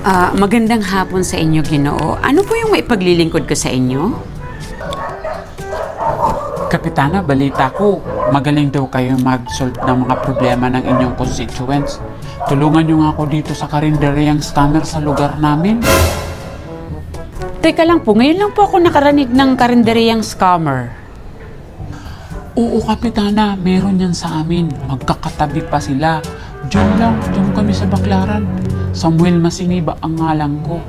Magandang hapon sa inyo, Ginoo. Ano po yung maipaglilingkod ko sa inyo? Kapitana, balita ko, magaling daw kayo mag-solve ng mga problema ng inyong constituents. Tulungan niyo nga ako dito sa karinderyang scammer sa lugar namin. Teka lang po, ngayon lang po ako nakaranig ng karinderyang scammer. Oo, Kapitana, meron yan sa amin. Magkakatabi pa sila. Diyan kami sa Baclaran. Samuel Masiniba ang ngalan ko.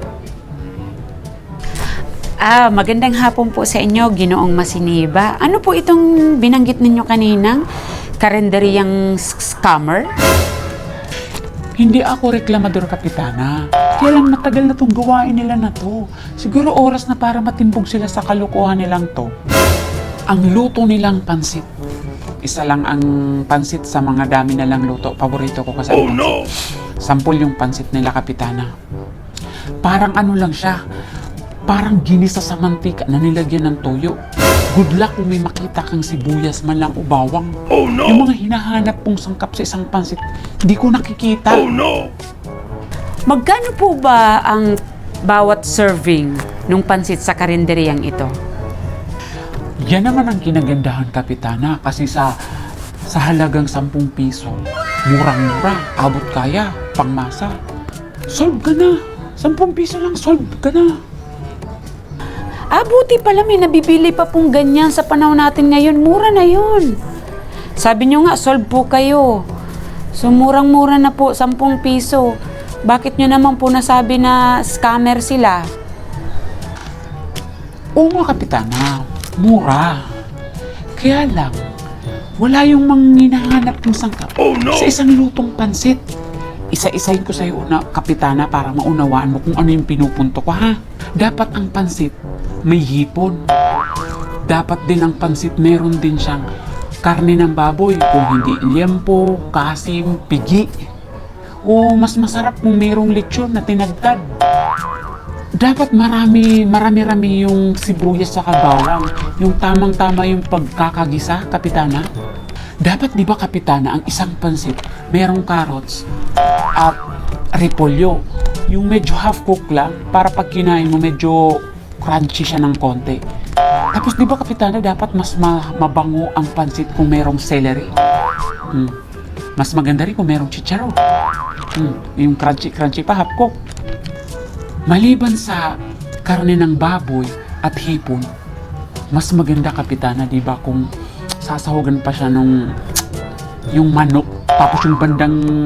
Magandang hapon po sa inyo, Ginoong Masiniba. Ano po itong binanggit ninyo kaninang karinderyang scammer? Hindi ako reklamador, Kapitana. Kaya lang matagal na itong gawain nila na to. Siguro oras na para matimbog sila sa kalukuhan nilang to. Ang luto nilang pansit. Isa lang ang pansit sa mga dami nilang luto. Paborito ko kasi. Oh no! Sampol yung pansit nila, Kapitana. Parang ano lang siya. Parang ginisa sa mantika na nilagyan ng toyo. Good luck kung may makita kang sibuyas man lang o bawang. Oh no! Yung mga hinahanap pong sangkap sa isang pansit, hindi ko nakikita. Oh no! Magkano po ba ang bawat serving ng pansit sa karinderyang ito? Yan naman ang kinagandahan, Kapitana, kasi sa halagang 10 piso, murang-mura, abot kaya, pangmasa. Solve ka na. 10 piso lang, solve ka na. Buti pala may nabibili pa pong ganyan sa panahon natin ngayon. Mura na yun. Sabi nyo nga, solve po kayo. So, murang-mura na po, 10 piso. Bakit nyo naman po nasabi na scammer sila? Oo nga, Kapitana. Mura. Kaya lang, wala yung manghinahanap ng sangkap sa isang lutong pansit. Isa-isahin ko sa'yo na, Kapitana, para maunawaan mo kung ano yung pinupunto ko, ha? Dapat ang pansit may hipon. Dapat din ang pansit meron din siyang karne ng baboy, kung hindi liempo, kasim, pigi. O mas masarap kung merong lechon na tinagtad. Dapat marami-rami yung sibuyas sa bawang. Yung tamang-tama yung pagkakagisa, Kapitana. Dapat, di ba, Kapitana, ang isang pansit, merong carrots at repolyo. Yung medyo half-cook lang, para pag kinain mo, medyo crunchy siya ng konti. Tapos, di ba, Kapitana, dapat mas mabango ang pansit kung merong celery. Mas maganda rin kung merong chicharon. Yung crunchy pa, half-cook. Maliban sa karne ng baboy at hipon, mas maganda, Kapitana, di ba, kung sasahugan pa siya nung yung manok, tapos yung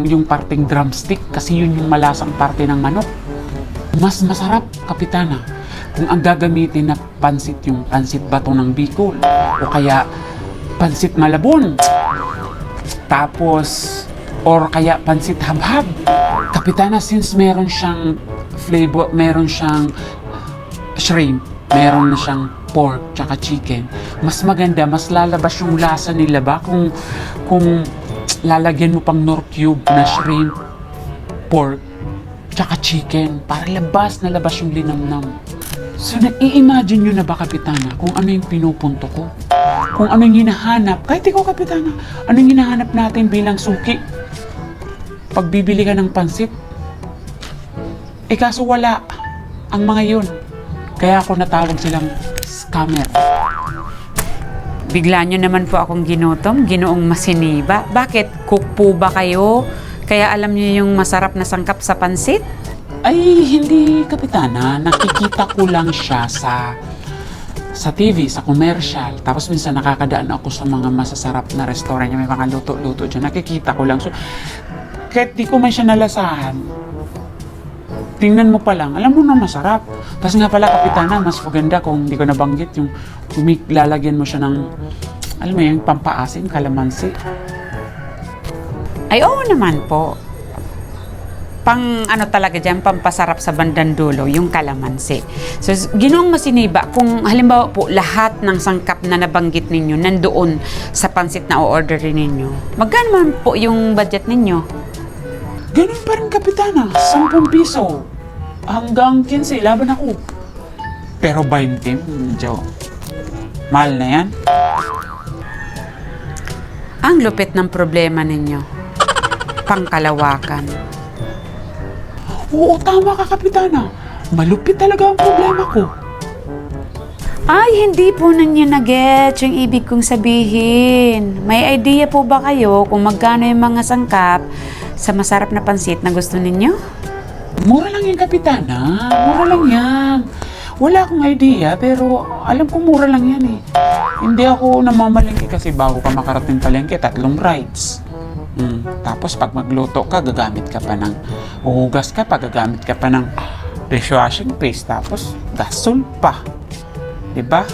yung parteng drumstick, kasi yun yung malasang parte ng manok. Mas masarap, Kapitana, kung ang gagamitin na pansit yung pansit bato ng Bicol, o kaya pansit Malabon, tapos or kaya pansit habhab. Kapitana, since meron siyang flavor, meron siyang shrimp, meron na siyang pork tsaka chicken, mas maganda, mas lalabas yung lasa nila ba kung lalagyan mo pang Knorr cube na shrimp, pork tsaka chicken, para labas yung linamnam. So, nai-imagine nyo na ba, Kapitana, kung ano yung pinupunto ko? Kung ano yung hinahanap? Kahit ikaw, Kapitana, ano yung hinahanap natin bilang suki? Pag bibili ka ng pansit, kaso wala ang mga yun. Kaya ako natawag silang scammer. Bigla nyo naman po akong ginutom, Ginoong Masiniba. Bakit? Cook po ba kayo? Kaya alam nyo yung masarap na sangkap sa pansit? Ay, hindi, Kapitana. Nakikita ko lang siya sa TV, sa commercial. Tapos minsan nakakadaan ako sa mga masasarap na restaurant. May mga luto-luto dyan. Nakikita ko lang. So, kahit di ko man siya nalasahan, tingnan mo pa lang, alam mo na masarap. Tapos nga pala, Kapitana, mas maganda kung hindi ko nabanggit yung lalagyan mo siya ng, alam mo yung pampaasim, kalamansi. Ay, oo naman po. Pang ano talaga dyan, pampasarap sa bandang dulo, yung kalamansi. So, Ginoong Masiniba, kung halimbawa po lahat ng sangkap na nabanggit ninyo nandoon sa pansit na o-orderin ninyo, magkano man po yung budget ninyo? Ganun pa rin, Kapitana. 10 piso. Hanggang 15, laban ako. Pero 20, medyo mahal na yan. Ang lupit ng problema ninyo. Pangkalawakan. Oo, tama ka, Kapitana. Malupit talaga ang problema ko. Ay, hindi po ninyo na-get yung ibig kong sabihin. May idea po ba kayo kung magkano yung mga sangkap sa masarap na pansit na gusto ninyo? Mura lang yan, Kapitana. Mura lang yan. Wala akong idea, pero alam ko mura lang yan eh. Hindi ako namamalengke kasi bago ka makarating palengke, 3 rides. Tapos pag magluto ka, gagamit ka pa ng uhugas ka pa, gagamit ka pa ng dishwashing paste, tapos gasol pa. Diba?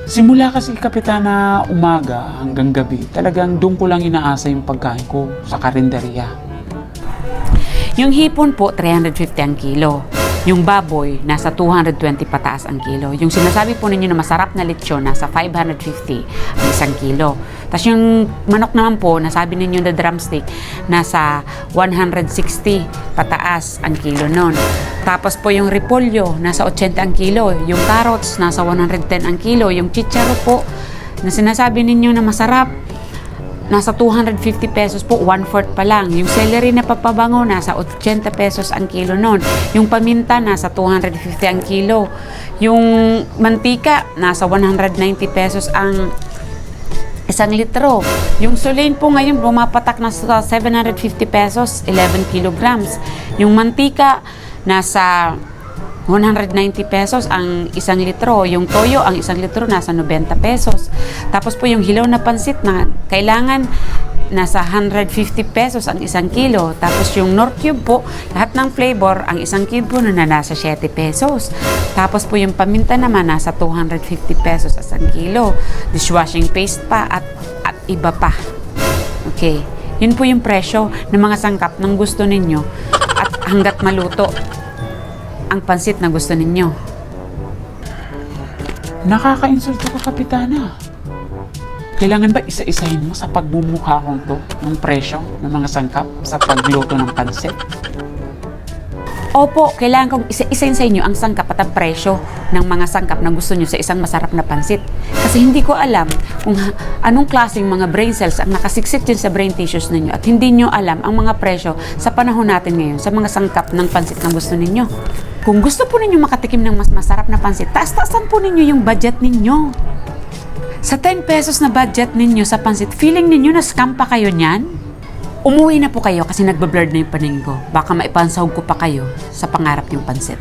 Simula kasi, Kapitana, umaga hanggang gabi, talagang doon ko lang inaasa yung pagkain ko sa karinderya. Yung hipon po, 350 ang kilo. Yung baboy, nasa 220 pataas ang kilo. Yung sinasabi po ninyo na masarap na lechon, nasa 550 ang isang kilo. Tapos yung manok naman po, nasabi ninyo na drumstick, nasa 160 pataas ang kilo nun. Tapos po yung repolyo, nasa 80 ang kilo. Yung carrots, nasa 110 ang kilo. Yung chicharo po, na sinasabi ninyo na masarap, nasa 250 pesos po, 1/4 pa lang. Yung celery na papabango, nasa 80 pesos ang kilo nun. Yung paminta, nasa 250 ang kilo. Yung mantika, nasa 190 pesos ang 1 litro. Yung Solein po ngayon, bumapatak na sa 750 pesos, 11 kilograms. Yung mantika, nasa 190 pesos ang 1 litro. Yung toyo, ang 1 litro, nasa 90 pesos. Tapos po yung hilaw na pansit na kailangan nasa 150 pesos ang 1 kilo. Tapos yung Nor Cube po, lahat ng flavor, ang 1 cube po na nasa 7 pesos. Tapos po yung paminta naman, nasa 250 pesos as 1 kilo. Dishwashing paste pa at iba pa. Okay. Yun po yung presyo ng mga sangkap ng gusto ninyo at hanggat maluto ang pansit na gusto ninyo. Nakaka-insulto ka, Kapitana. Kailangan ba isa-isahin mo sa pagmumukha kong to ng presyo ng mga sangkap sa pagluto ng pansit? Opo, kailangan kong isa-isahin sa inyo ang sangkap at ang presyo ng mga sangkap na gusto nyo sa isang masarap na pansit. Kasi hindi ko alam kung anong klaseng mga brain cells ang nakasiksik din sa brain tissues ninyo at hindi nyo alam ang mga presyo sa panahon natin ngayon sa mga sangkap ng pansit na gusto ninyo. Kung gusto po ninyo makatikim ng mas masarap na pansit, taas-taasan po ninyo yung budget ninyo. Sa 10 pesos na budget ninyo sa pansit, feeling ninyo na scam pa kayo niyan? Umuwi na po kayo kasi nagbablurred na yung paningin ko. Baka maipansahog ko pa kayo sa pangarap yung pansit.